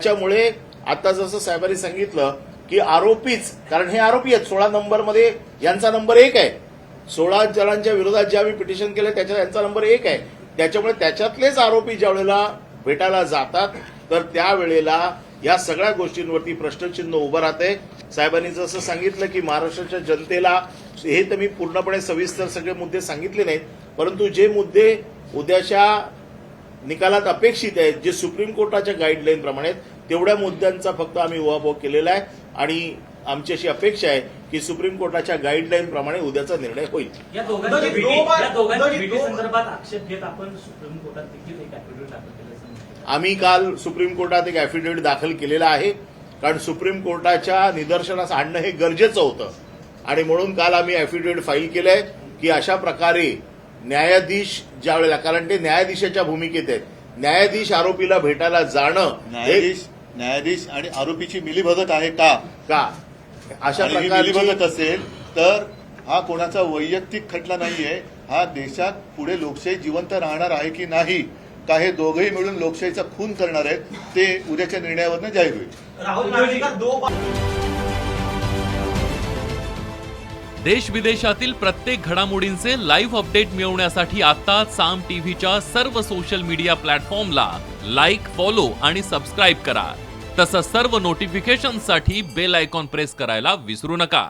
त्याच्यामुळे आता जसं साहेबांनी सांगितलं की आरोपीच, कारण हे आरोपी आहेत 16 नंबरमध्ये यांचा नंबर 1 आहे, 16 जणांच्या विरोधात जे आम्ही पिटिशन केलं त्याच्यात यांचा नंबर 1 आहे. त्याच्यामुळे त्याच्यातलेच आरोपी ज्या वेळेला भेटायला जातात तर त्यावेळेला या सगळ्या गोष्टींवरती प्रश्नचिन्ह उभं राहते. साहेबांनी जसं सांगितलं की महाराष्ट्राच्या जनतेला हे तर मी पूर्णपणे सविस्तर सगळे मुद्दे सांगितले नाहीत, परंतु जे मुद्दे उद्याच्या निकालात अपेक्षित आहेत, जे सुप्रीम कोर्टाच्या गाईडलाईन प्रमाणे तेवढ्या मुद्द्यांचा फक्त आम्ही उहापोह केलेला आहे आणि आमची अशी अपेक्षा आहे की सुप्रीम कोर्टाच्या गाईडलाईन प्रमाणे उद्याचा निर्णय होईल. या दोघांची भेटी संदर्भात आक्षेप घेत आपण सुप्रीम कोर्टात देखील एक ऍफिडेव्हिट दाखल केलं. आम्ही काल सुप्रीम कोर्टात एक ऍफिडेव्हिट दाखल केलेला आहे, कारण सुप्रीम कोर्टाच्या निदर्शनास आणणं हे गरजेचं होतं आणि म्हणून काल आम्ही ऍफिडेव्हिट फाईल केलंय की अशा प्रकारे न्यायाधीश ज्या वेळेला, कारण ते न्यायाधीशाच्या भूमिकेत आहेत, न्यायाधीश आरोपीला भेटायला जाणं, न्यायाधीश आणि आरोपीची मिलीभगत आहे का अशा प्रकारची मिलीभगत असेल तर हा कोणाचा वैयक्तिक खटला नाहीये. हा देशात पुढे लोकशाही जिवंत राहणार आहे की नाही, का हे दोघंही मिळून लोकशाहीचा खून करणार आहेत, ते उद्याच्या निर्णयावरनं जाहीर होईल. देश विदेशातील प्रत्येक घडामोडींचे लाईव्ह अपडेट मिळवण्यासाठी आता साम टीव्हीच्या सर्व सोशल मीडिया प्लॅटफॉर्मला लाईक, फॉलो आणि सबस्क्राईब करा. तसंच सर्व नोटिफिकेशनसाठी बेल आयकॉन प्रेस करायला विसरू नका.